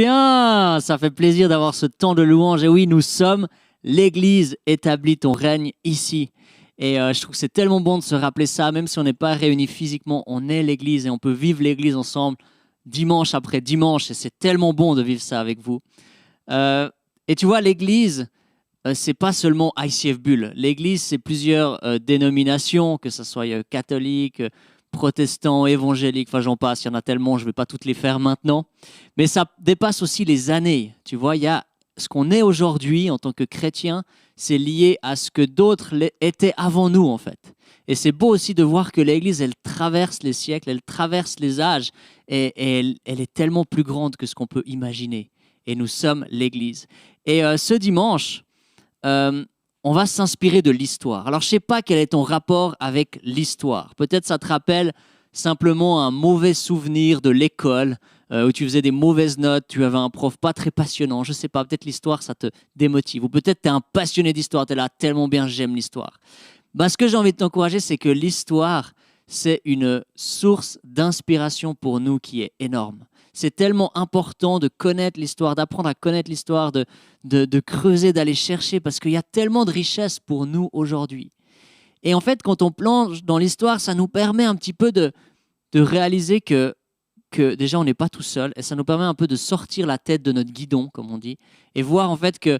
Bien, ça fait plaisir d'avoir ce temps de louange. Et oui, nous sommes l'Église, établit ton règne ici. Et je trouve que c'est tellement bon de se rappeler ça, même si on n'est pas réunis physiquement, on est l'Église et on peut vivre l'Église ensemble dimanche après dimanche. Et c'est tellement bon de vivre ça avec vous. Et tu vois, l'Église, c'est pas seulement ICF Bull. L'Église, c'est plusieurs dénominations, que ce soit catholique, protestants, évangéliques, enfin j'en passe, il y en a tellement, je ne vais pas toutes les faire maintenant. Mais ça dépasse aussi les années. Tu vois, il y a ce qu'on est aujourd'hui en tant que chrétien, c'est lié à ce que d'autres étaient avant nous en fait. Et c'est beau aussi de voir que l'Église, elle traverse les siècles, elle traverse les âges et elle est tellement plus grande que ce qu'on peut imaginer. Et nous sommes l'Église. Et ce dimanche, on va s'inspirer de l'histoire. Alors, je ne sais pas quel est ton rapport avec l'histoire. Peut-être ça te rappelle simplement un mauvais souvenir de l'école où tu faisais des mauvaises notes, tu avais un prof pas très passionnant. Je ne sais pas, peut-être l'histoire, ça te démotive. Ou peut-être tu es un passionné d'histoire, tu es là tellement bien, j'aime l'histoire. Ce que j'ai envie de t'encourager, c'est que l'histoire, c'est une source d'inspiration pour nous qui est énorme. C'est tellement important de connaître l'histoire, d'apprendre à connaître l'histoire, de creuser, d'aller chercher, parce qu'il y a tellement de richesses pour nous aujourd'hui. Et en fait, quand on plonge dans l'histoire, ça nous permet un petit peu de réaliser que déjà, on n'est pas tout seul, et ça nous permet un peu de sortir la tête de notre guidon, comme on dit, et voir en fait que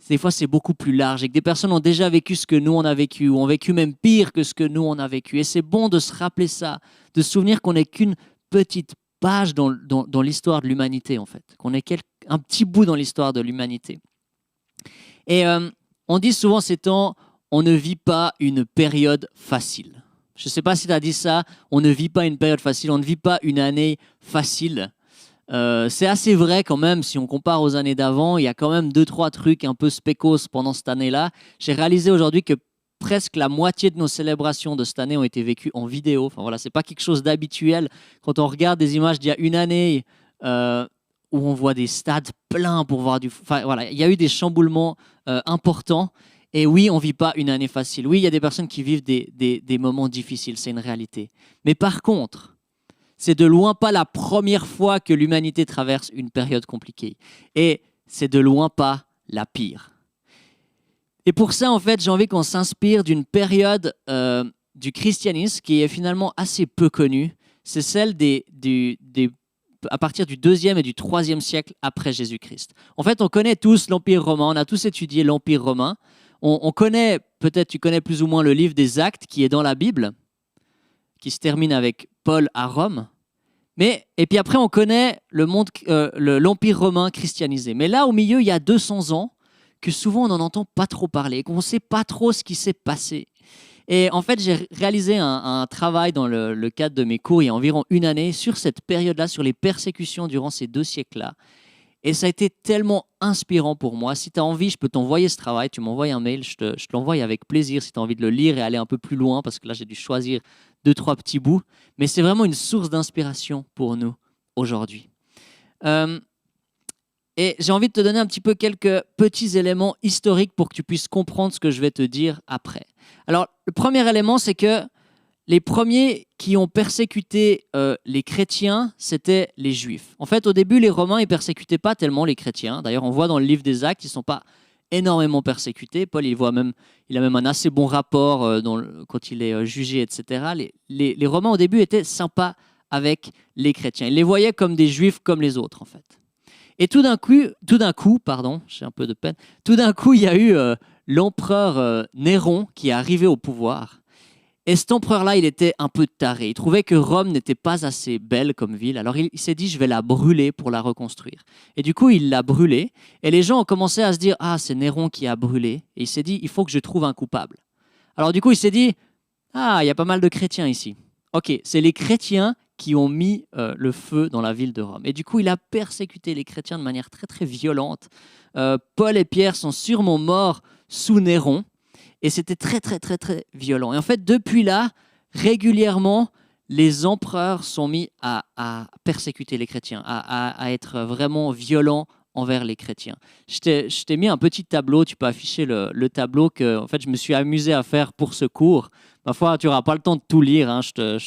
des fois, c'est beaucoup plus large et que des personnes ont déjà vécu ce que nous, on a vécu, ou ont vécu même pire que ce que nous, on a vécu. Et c'est bon de se rappeler ça, de se souvenir qu'on n'est qu'une petite page dans l'histoire de l'humanité, en fait, qu'on est un petit bout dans l'histoire de l'humanité. Et on dit souvent ces temps, on ne vit pas une période facile. Je ne sais pas si tu as dit ça, on ne vit pas une période facile, on ne vit pas une année facile. C'est assez vrai quand même, si on compare aux années d'avant, il y a quand même 2-3 trucs un peu spécos pendant cette année-là. J'ai réalisé aujourd'hui que presque la moitié de nos célébrations de cette année ont été vécues en vidéo. Enfin voilà, c'est pas quelque chose d'habituel. Quand on regarde des images d'il y a une année où on voit des stades pleins pour voir du... Enfin voilà, il y a eu des chamboulements importants. Et oui, on ne vit pas une année facile. Oui, il y a des personnes qui vivent des moments difficiles, c'est une réalité. Mais par contre, c'est de loin pas la première fois que l'humanité traverse une période compliquée. Et c'est de loin pas la pire. Et pour ça, en fait, j'ai envie qu'on s'inspire d'une période du christianisme qui est finalement assez peu connue. C'est celle à partir du 2e et du 3e siècle après Jésus-Christ. En fait, on connaît tous l'Empire romain, on a tous étudié l'Empire romain. On connaît, peut-être tu connais plus ou moins le livre des Actes qui est dans la Bible, qui se termine avec Paul à Rome. Et puis après, on connaît l'Empire romain christianisé. Mais là, au milieu, il y a 200 ans, que souvent on n'en entend pas trop parler, qu'on ne sait pas trop ce qui s'est passé. Et en fait, j'ai réalisé un travail dans le cadre de mes cours il y a environ une année sur cette période-là, sur les persécutions durant ces 2 siècles-là. Et ça a été tellement inspirant pour moi. Si tu as envie, je peux t'envoyer ce travail. Tu m'envoies un mail, je te l'envoie avec plaisir si tu as envie de le lire et aller un peu plus loin, parce que là, j'ai dû choisir 2-3 petits bouts. Mais c'est vraiment une source d'inspiration pour nous aujourd'hui. Et j'ai envie de te donner un petit peu quelques petits éléments historiques pour que tu puisses comprendre ce que je vais te dire après. Alors, le premier élément, c'est que les premiers qui ont persécuté les chrétiens, c'était les Juifs. En fait, au début, les Romains, ils ne persécutaient pas tellement les chrétiens. D'ailleurs, on voit dans le livre des Actes, ils ne sont pas énormément persécutés. Paul, il a même un assez bon rapport quand il est jugé, etc. Les Romains, au début, étaient sympas avec les chrétiens. Ils les voyaient comme des Juifs comme les autres, en fait. Et tout d'un coup, j'ai un peu de peine, tout d'un coup, il y a eu l'empereur Néron qui est arrivé au pouvoir. Et cet empereur-là, il était un peu taré. Il trouvait que Rome n'était pas assez belle comme ville. Alors il s'est dit, je vais la brûler pour la reconstruire. Et du coup, il l'a brûlée. Et les gens ont commencé à se dire, ah, c'est Néron qui a brûlé. Et il s'est dit, il faut que je trouve un coupable. Alors du coup, il s'est dit, ah, il y a pas mal de chrétiens ici. Ok, c'est les chrétiens qui ont mis le feu dans la ville de Rome. Et du coup, il a persécuté les chrétiens de manière très, très violente. Paul et Pierre sont sûrement morts sous Néron. Et c'était très, très, très, très violent. Et en fait, depuis là, régulièrement, les empereurs sont mis à persécuter les chrétiens, à être vraiment violents envers les chrétiens. Je t'ai mis un petit tableau, tu peux afficher le tableau que en fait, je me suis amusé à faire pour ce cours. Parfois, tu n'auras pas le temps de tout lire, hein, je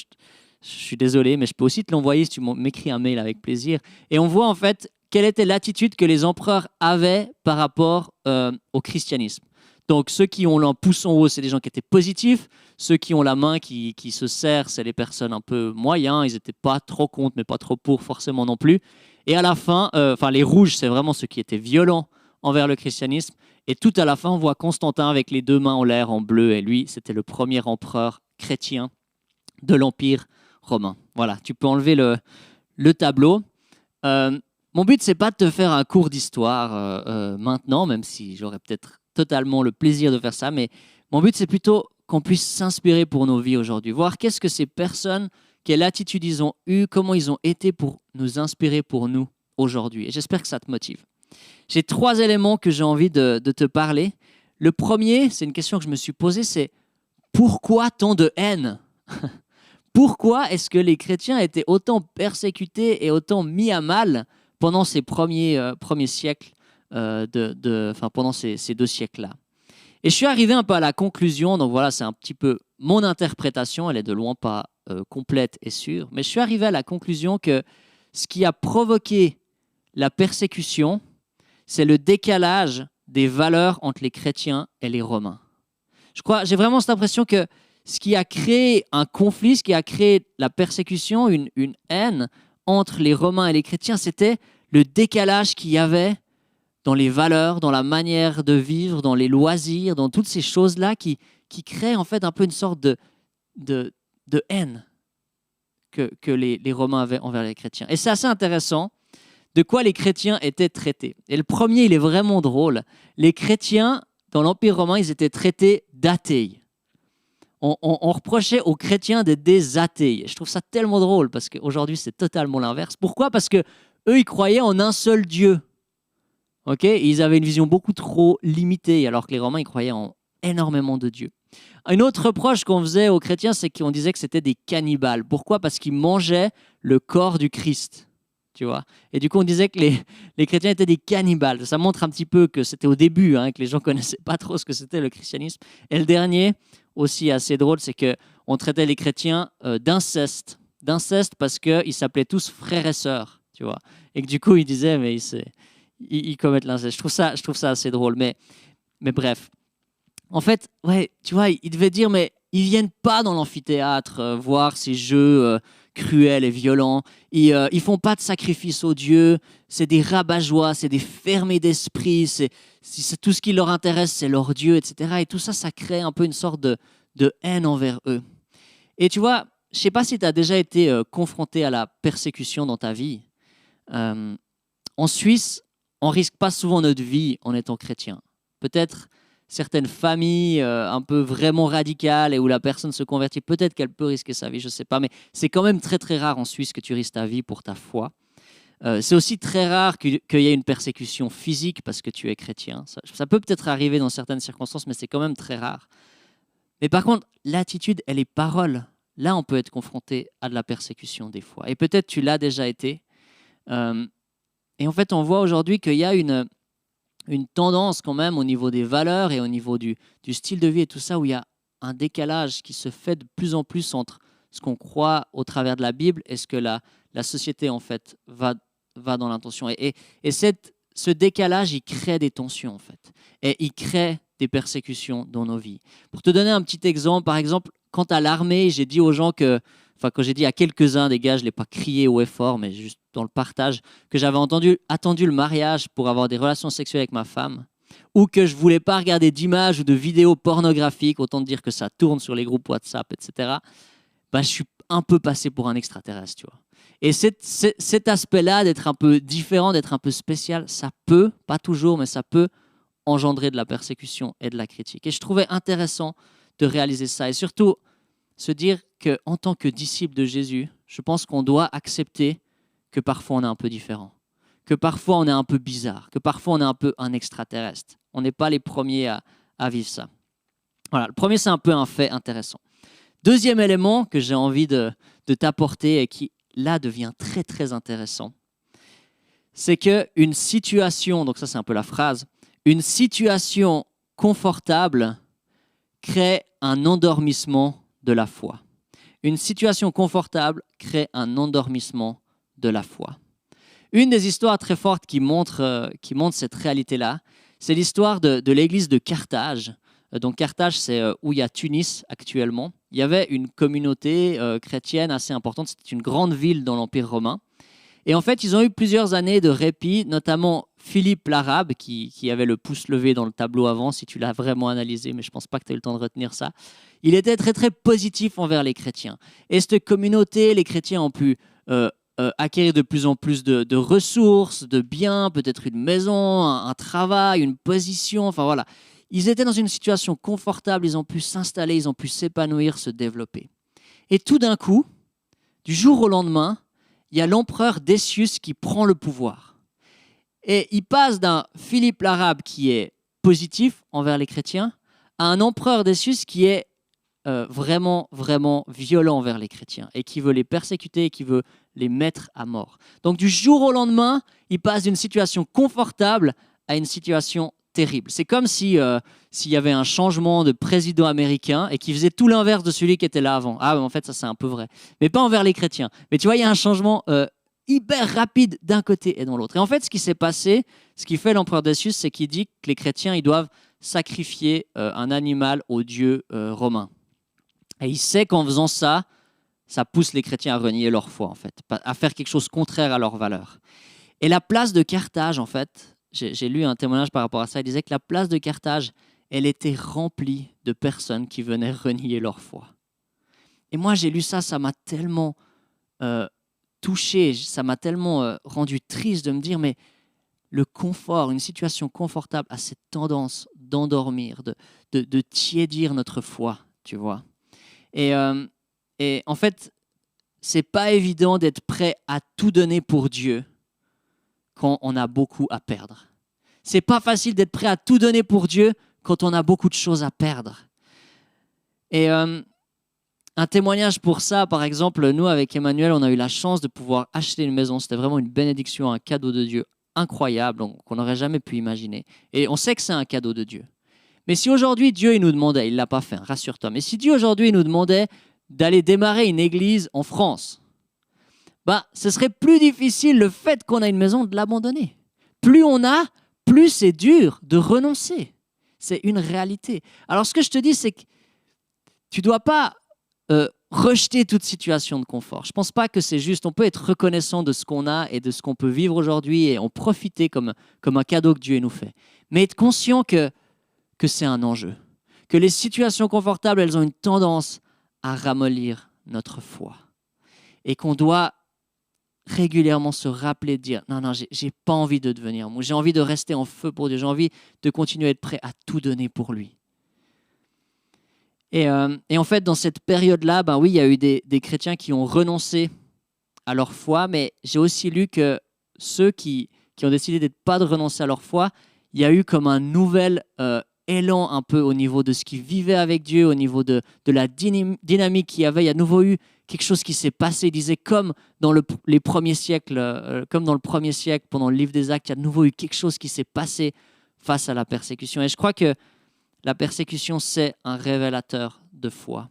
suis désolé, mais je peux aussi te l'envoyer si tu m'écris un mail avec plaisir. Et on voit en fait quelle était l'attitude que les empereurs avaient par rapport au christianisme. Donc, ceux qui ont un pouce en haut, c'est des gens qui étaient positifs. Ceux qui ont la main qui se serre, c'est les personnes un peu moyens. Ils n'étaient pas trop contre, mais pas trop pour forcément non plus. Et à la fin, les rouges, c'est vraiment ceux qui étaient violents envers le christianisme. Et tout à la fin, on voit Constantin avec les deux mains en l'air en bleu. Et lui, c'était le premier empereur chrétien de l'Empire romain. Voilà, tu peux enlever le tableau. Mon but, c'est pas de te faire un cours d'histoire maintenant, même si j'aurais peut-être totalement le plaisir de faire ça, mais mon but, c'est plutôt qu'on puisse s'inspirer pour nos vies aujourd'hui, voir qu'est-ce que ces personnes, quelle attitude ils ont eue, comment ils ont été pour nous inspirer pour nous aujourd'hui. Et j'espère que ça te motive. J'ai 3 éléments que j'ai envie de te parler. Le premier, c'est une question que je me suis posée, c'est pourquoi tant de haine? Pourquoi est-ce que les chrétiens étaient autant persécutés et autant mis à mal pendant ces premiers siècles, pendant ces 2 siècles-là? Et je suis arrivé un peu à la conclusion, donc voilà, c'est un petit peu mon interprétation, elle est de loin pas complète et sûre, mais je suis arrivé à la conclusion que ce qui a provoqué la persécution, c'est le décalage des valeurs entre les chrétiens et les Romains. J'ai vraiment cette impression que ce qui a créé un conflit, ce qui a créé la persécution, une haine entre les Romains et les chrétiens, c'était le décalage qu'il y avait dans les valeurs, dans la manière de vivre, dans les loisirs, dans toutes ces choses-là qui créent en fait un peu une sorte de haine que les Romains avaient envers les chrétiens. Et c'est assez intéressant de quoi les chrétiens étaient traités. Et le premier, il est vraiment drôle. Les chrétiens, dans l'Empire romain, ils étaient traités d'athées. On reprochait aux chrétiens d'être des athées. Je trouve ça tellement drôle parce qu'aujourd'hui, c'est totalement l'inverse. Pourquoi? Parce qu'eux, ils croyaient en un seul Dieu. Okay? Ils avaient une vision beaucoup trop limitée, alors que les Romains, ils croyaient en énormément de dieux. Un autre reproche qu'on faisait aux chrétiens, c'est qu'on disait que c'était des cannibales. Pourquoi? Parce qu'ils mangeaient le corps du Christ. Tu vois? Et du coup, on disait que les chrétiens étaient des cannibales. Ça montre un petit peu que c'était au début, que les gens ne connaissaient pas trop ce que c'était le christianisme. Et le dernier, aussi assez drôle, c'est qu'on traitait les chrétiens d'inceste. D'inceste parce qu'ils s'appelaient tous frères et sœurs. Tu vois? Et que du coup, ils disaient, mais ils commettent l'inceste. Je trouve ça assez drôle. Mais bref. En fait, ouais, tu vois, ils devaient dire, mais ils viennent pas dans l'amphithéâtre voir ces jeux cruels et violents. Ils font pas de sacrifice aux dieux. C'est des rabat-joie, c'est des fermés d'esprit. C'est tout ce qui leur intéresse, c'est leur Dieu, etc. Et tout ça, ça crée un peu une sorte de haine envers eux. Et tu vois, je sais pas si tu as déjà été confronté à la persécution dans ta vie. En Suisse, on risque pas souvent notre vie en étant chrétien. Peut-être certaines familles un peu vraiment radicales et où la personne se convertit, peut-être qu'elle peut risquer sa vie, je ne sais pas, mais c'est quand même très très rare en Suisse que tu risques ta vie pour ta foi. C'est aussi très rare qu'il y ait une persécution physique parce que tu es chrétien. Ça peut peut-être arriver dans certaines circonstances, mais c'est quand même très rare. Mais par contre, l'attitude et les paroles, là on peut être confronté à de la persécution des fois. Et peut-être tu l'as déjà été. Et en fait, on voit aujourd'hui qu'il y a une tendance quand même au niveau des valeurs et au niveau du style de vie et tout ça, où il y a un décalage qui se fait de plus en plus entre ce qu'on croit au travers de la Bible et ce que la société en fait va dans l'intention. Et ce décalage, il crée des tensions en fait. Et il crée des persécutions dans nos vies. Pour te donner un petit exemple, par exemple, quant à l'armée, j'ai dit aux gens quand j'ai dit à quelques-uns des gars, je ne l'ai pas crié haut et fort, mais juste dans le partage, que j'avais attendu le mariage pour avoir des relations sexuelles avec ma femme, ou que je ne voulais pas regarder d'images ou de vidéos pornographiques, autant dire que ça tourne sur les groupes WhatsApp, etc., je suis un peu passé pour un extraterrestre, tu vois. Et cet aspect-là d'être un peu différent, d'être un peu spécial, ça peut, pas toujours, mais ça peut engendrer de la persécution et de la critique. Et je trouvais intéressant de réaliser ça, et surtout se dire qu'en tant que disciple de Jésus, je pense qu'on doit accepter que parfois on est un peu différent, que parfois on est un peu bizarre, que parfois on est un peu un extraterrestre. On n'est pas les premiers à vivre ça. Voilà, le premier, c'est un peu un fait intéressant. Deuxième élément que j'ai envie de t'apporter et qui, là, devient très, très intéressant, c'est qu'une situation, donc ça c'est un peu la phrase, une situation confortable crée un endormissement de la foi. Une situation confortable crée un endormissement de la foi. Une des histoires très fortes qui montre cette réalité-là, c'est l'histoire de l'église de Carthage. Donc Carthage, c'est où il y a Tunis actuellement. Il y avait une communauté chrétienne assez importante. C'était une grande ville dans l'Empire romain. Et en fait, ils ont eu plusieurs années de répit, notamment Philippe l'Arabe, qui avait le pouce levé dans le tableau avant, si tu l'as vraiment analysé, mais je ne pense pas que tu as eu le temps de retenir ça. Il était très, très positif envers les chrétiens. Et cette communauté, les chrétiens ont pu acquérir de plus en plus de ressources, de biens, peut-être une maison, un travail, une position, enfin voilà. Ils étaient dans une situation confortable, ils ont pu s'installer, ils ont pu s'épanouir, se développer. Et tout d'un coup, du jour au lendemain, il y a l'empereur Décius qui prend le pouvoir. Et il passe d'un Philippe l'Arabe qui est positif envers les chrétiens à un empereur Décius qui est vraiment, vraiment violent envers les chrétiens et qui veut les persécuter et qui veut les mettre à mort. Donc du jour au lendemain, il passe d'une situation confortable à une situation terrible. C'est comme s'il y avait un changement de président américain et qui faisait tout l'inverse de celui qui était là avant. Ah, en fait, ça c'est un peu vrai. Mais pas envers les chrétiens. Mais tu vois, il y a un changement hyper rapide d'un côté et de l'autre. Et en fait, ce qui s'est passé, ce qui fait l'empereur Décius, c'est qu'il dit que les chrétiens, ils doivent sacrifier un animal au dieu romain. Et il sait qu'en faisant ça, ça pousse les chrétiens à renier leur foi, en fait, à faire quelque chose contraire à leurs valeurs. Et la place de Carthage, en fait, j'ai lu un témoignage par rapport à ça, il disait que la place de Carthage, elle était remplie de personnes qui venaient renier leur foi. Et moi, j'ai lu ça, ça m'a tellement touché, ça m'a tellement rendu triste de me dire, mais le confort, une situation confortable a cette tendance d'endormir, de tiédir notre foi, tu vois. Et en fait, c'est pas évident d'être prêt à tout donner pour Dieu quand on a beaucoup à perdre. C'est pas facile d'être prêt à tout donner pour Dieu quand on a beaucoup de choses à perdre. Et un témoignage pour ça, par exemple, nous avec Emmanuel, on a eu la chance de pouvoir acheter une maison. C'était vraiment une bénédiction, un cadeau de Dieu incroyable qu'on n'aurait jamais pu imaginer. Et on sait que c'est un cadeau de Dieu. Mais si aujourd'hui Dieu il nous demandait, il ne l'a pas fait, rassure-toi, mais si Dieu aujourd'hui il nous demandait d'aller démarrer une église en France, ce serait plus difficile le fait qu'on a une maison de l'abandonner. Plus on a, plus c'est dur de renoncer. C'est une réalité. Alors ce que je te dis, c'est que tu ne dois pas rejeter toute situation de confort. Je ne pense pas que c'est juste. On peut être reconnaissant de ce qu'on a et de ce qu'on peut vivre aujourd'hui et en profiter comme un cadeau que Dieu nous fait. Mais être conscient que c'est un enjeu, que les situations confortables, elles ont une tendance à ramollir notre foi et qu'on doit régulièrement se rappeler de dire non, j'ai pas envie de devenir mou, j'ai envie de rester en feu pour Dieu, j'ai envie de continuer à être prêt à tout donner pour lui. Et en fait, dans cette période-là, oui, il y a eu des chrétiens qui ont renoncé à leur foi, mais j'ai aussi lu que ceux qui ont décidé de pas de renoncer à leur foi, il y a eu comme un nouvel élan un peu au niveau de ce qu'ils vivaient avec Dieu, au niveau de la dynamique qu'il y avait. Il y a à nouveau eu quelque chose qui s'est passé. Il disait comme dans les premiers siècles, comme dans le premier siècle, pendant le livre des Actes, il y a de nouveau eu quelque chose qui s'est passé face à la persécution. Et je crois que la persécution, c'est un révélateur de foi.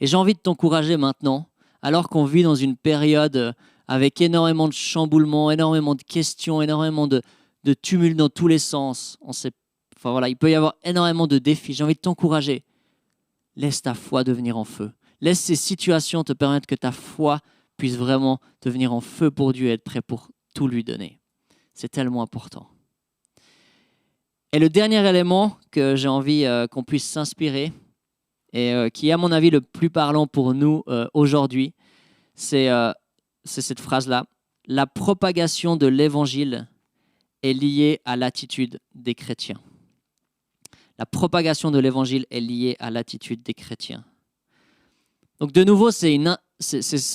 Et j'ai envie de t'encourager maintenant, alors qu'on vit dans une période avec énormément de chamboulements, énormément de questions, énormément de tumulte dans tous les sens. Il peut y avoir énormément de défis. J'ai envie de t'encourager. Laisse ta foi devenir en feu. Laisse ces situations te permettre que ta foi puisse vraiment devenir en feu pour Dieu et être prêt pour tout lui donner. C'est tellement important. Et le dernier élément que j'ai envie qu'on puisse s'inspirer et qui est à mon avis le plus parlant pour nous aujourd'hui, c'est cette phrase-là. La propagation de l'évangile est liée à l'attitude des chrétiens. La propagation de l'évangile est liée à l'attitude des chrétiens. Donc de nouveau, c'est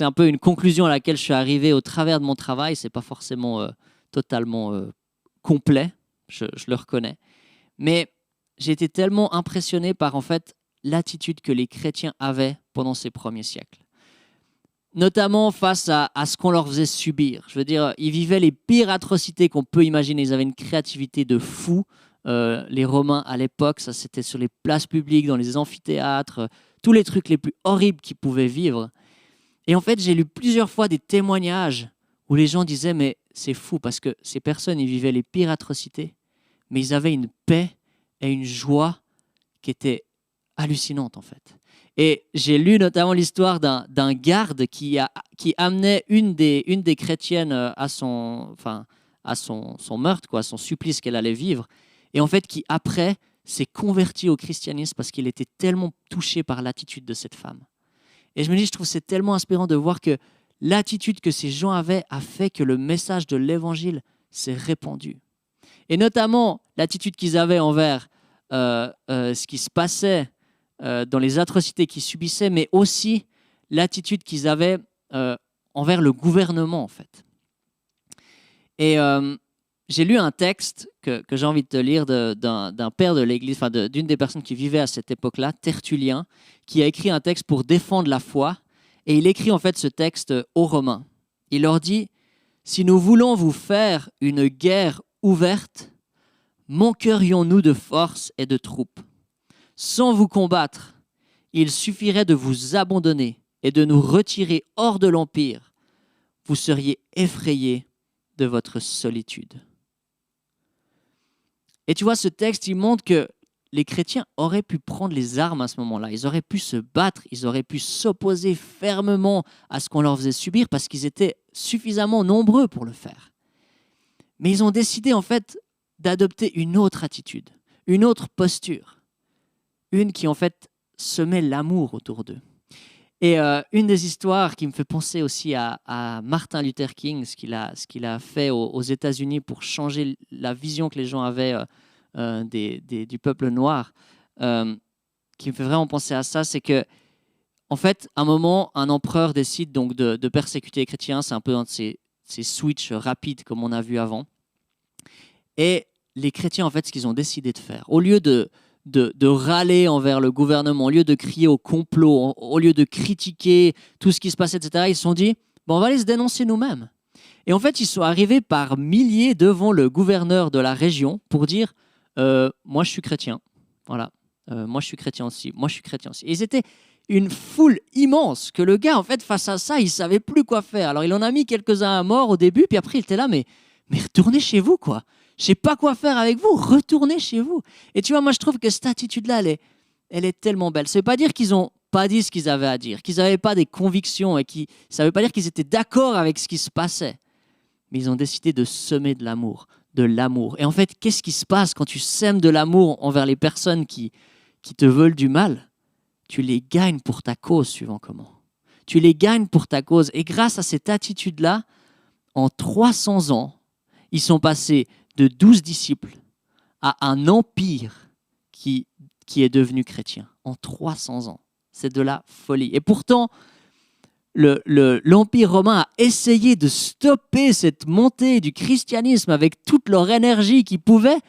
un peu une conclusion à laquelle je suis arrivé au travers de mon travail. Ce n'est pas forcément totalement complet, je le reconnais. Mais j'ai été tellement impressionné par en fait l'attitude que les chrétiens avaient pendant ces premiers siècles. Notamment face à ce qu'on leur faisait subir. Je veux dire, ils vivaient les pires atrocités qu'on peut imaginer. Ils avaient une créativité de fou. Les Romains à l'époque, ça c'était sur les places publiques, dans les amphithéâtres, tous les trucs les plus horribles qu'ils pouvaient vivre. Et en fait, j'ai lu plusieurs fois des témoignages où les gens disaient « mais c'est fou parce que ces personnes, ils vivaient les pires atrocités, mais ils avaient une paix et une joie qui étaient hallucinantes en fait. Et j'ai lu notamment l'histoire d'un garde qui amenait une des chrétiennes à son meurtre, quoi, à son supplice qu'elle allait vivre, et en fait qui après s'est converti au christianisme parce qu'il était tellement touché par l'attitude de cette femme. Et je me dis, je trouve que c'est tellement inspirant de voir que l'attitude que ces gens avaient a fait que le message de l'évangile s'est répandu. Et notamment l'attitude qu'ils avaient envers ce qui se passait dans les atrocités qu'ils subissaient, mais aussi l'attitude qu'ils avaient envers le gouvernement, en fait. Et j'ai lu un texte que j'ai envie de te lire d'un père de l'Église, enfin d'une des personnes qui vivaient à cette époque-là, Tertullien, qui a écrit un texte pour défendre la foi. Et il écrit en fait ce texte aux Romains. Il leur dit « Si nous voulons vous faire une guerre ouverte, manquerions-nous de force et de troupes. Sans vous combattre, il suffirait de vous abandonner et de nous retirer hors de l'Empire. Vous seriez effrayés de votre solitude. » Et tu vois, ce texte, il montre que les chrétiens auraient pu prendre les armes à ce moment-là. Ils auraient pu se battre, ils auraient pu s'opposer fermement à ce qu'on leur faisait subir parce qu'ils étaient suffisamment nombreux pour le faire. Mais ils ont décidé en fait d'adopter une autre attitude, une autre posture, une qui en fait semait l'amour autour d'eux. Et une des histoires qui me fait penser aussi à Martin Luther King, ce qu'il a fait aux États-Unis pour changer la vision que les gens avaient du peuple noir, qui me fait vraiment penser à ça, c'est que, en fait, à un moment, un empereur décide donc de persécuter les chrétiens. C'est un peu un de ces switches rapides comme on a vu avant. Et les chrétiens, en fait, ce qu'ils ont décidé de faire, au lieu de râler envers le gouvernement, au lieu de crier au complot, au lieu de critiquer tout ce qui se passait, etc., ils se sont dit, bon, on va aller se dénoncer nous-mêmes. Et en fait, ils sont arrivés par milliers devant le gouverneur de la région pour dire, moi, je suis chrétien. Voilà. Moi, je suis chrétien aussi. Moi, je suis chrétien aussi. Et ils étaient une foule immense que le gars, en fait, face à ça, il ne savait plus quoi faire. Alors, il en a mis quelques-uns à mort au début, puis après, il était là, mais retournez chez vous, quoi. Je ne sais pas quoi faire avec vous, retournez chez vous. Et tu vois, moi, je trouve que cette attitude-là, elle est tellement belle. Ça ne veut pas dire qu'ils n'ont pas dit ce qu'ils avaient à dire, qu'ils n'avaient pas des convictions, et ça ne veut pas dire qu'ils étaient d'accord avec ce qui se passait. Mais ils ont décidé de semer de l'amour. Et en fait, qu'est-ce qui se passe quand tu sèmes de l'amour envers les personnes qui te veulent du mal? Tu les gagnes pour ta cause, suivant comment. Tu les gagnes pour ta cause. Et grâce à cette attitude-là, en 300 ans, ils sont passés de 12 disciples à un empire qui est devenu chrétien. En 300 ans. C'est de la folie. Et pourtant, l'Empire romain a essayé de stopper cette montée du christianisme avec toute leur énergie qu'ils pouvaient,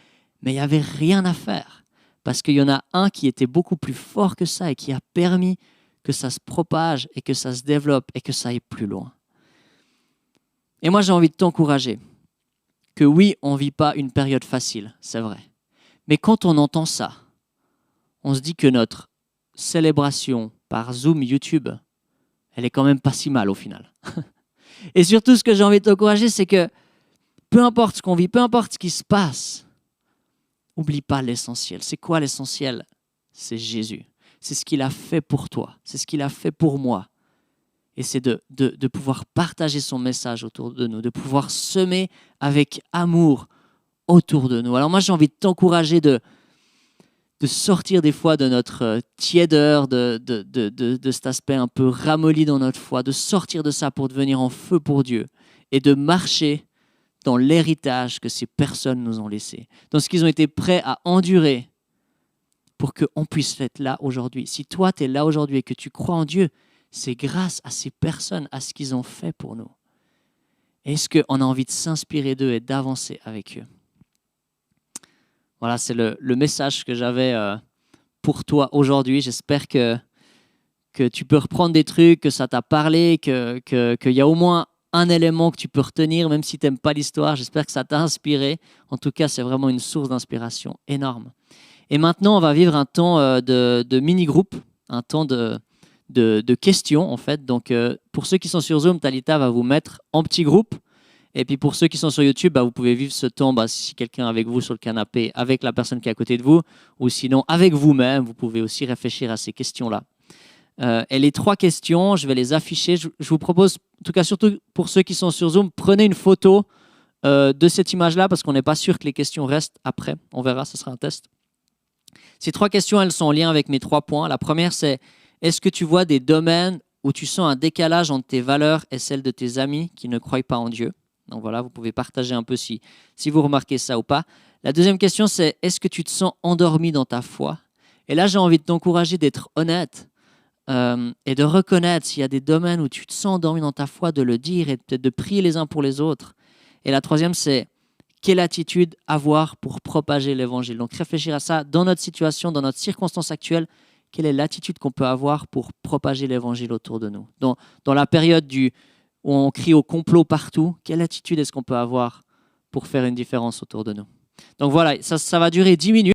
mais il n'y avait rien à faire. Parce qu'il y en a un qui était beaucoup plus fort que ça et qui a permis que ça se propage et que ça se développe et que ça aille plus loin. Et moi, j'ai envie de t'encourager que oui, on ne vit pas une période facile, c'est vrai. Mais quand on entend ça, on se dit que notre célébration par Zoom, YouTube, elle est quand même pas si mal au final. Et surtout, ce que j'ai envie de t'encourager, c'est que peu importe ce qu'on vit, peu importe ce qui se passe, n'oublie pas l'essentiel. C'est quoi l'essentiel? C'est Jésus. C'est ce qu'il a fait pour toi. C'est ce qu'il a fait pour moi. Et c'est de pouvoir partager son message autour de nous, de pouvoir semer avec amour autour de nous. Alors moi, j'ai envie de t'encourager de sortir des fois de notre tiédeur, de cet aspect un peu ramolli dans notre foi, de sortir de ça pour devenir en feu pour Dieu et de marcher dans l'héritage que ces personnes nous ont laissé, dans ce qu'ils ont été prêts à endurer pour qu'on puisse être là aujourd'hui. Si toi, tu es là aujourd'hui et que tu crois en Dieu, c'est grâce à ces personnes, à ce qu'ils ont fait pour nous. Est-ce qu'on a envie de s'inspirer d'eux et d'avancer avec eux? Voilà, c'est le message que j'avais pour toi aujourd'hui. J'espère que tu peux reprendre des trucs, que ça t'a parlé, qu'il y a au moins un élément que tu peux retenir, même si tu n'aimes pas l'histoire. J'espère que ça t'a inspiré. En tout cas, c'est vraiment une source d'inspiration énorme. Et maintenant, on va vivre un temps de mini-groupe, un temps de questions, en fait. Donc, pour ceux qui sont sur Zoom, Talita va vous mettre en petits groupes. Et puis pour ceux qui sont sur YouTube, vous pouvez vivre ce temps, si quelqu'un est avec vous sur le canapé, avec la personne qui est à côté de vous, ou sinon avec vous-même, vous pouvez aussi réfléchir à ces questions-là. Et les 3 questions, je vais les afficher. Je vous propose, en tout cas surtout pour ceux qui sont sur Zoom, prenez une photo de cette image-là parce qu'on n'est pas sûr que les questions restent après. On verra, ce sera un test. Ces 3 questions, elles sont en lien avec mes 3 points. La première, c'est est-ce que tu vois des domaines où tu sens un décalage entre tes valeurs et celles de tes amis qui ne croient pas en Dieu? Donc voilà, vous pouvez partager un peu si vous remarquez ça ou pas. La deuxième question, c'est est-ce que tu te sens endormi dans ta foi? Et là, j'ai envie de t'encourager d'être honnête et de reconnaître s'il y a des domaines où tu te sens endormi dans ta foi, de le dire et peut-être de prier les uns pour les autres. Et la troisième, c'est quelle attitude avoir pour propager l'évangile. Donc réfléchir à ça dans notre situation, dans notre circonstance actuelle. Quelle est l'attitude qu'on peut avoir pour propager l'évangile autour de nous? Dans la période où on crie au complot partout, quelle attitude est-ce qu'on peut avoir pour faire une différence autour de nous? Donc voilà, ça va durer 10 minutes.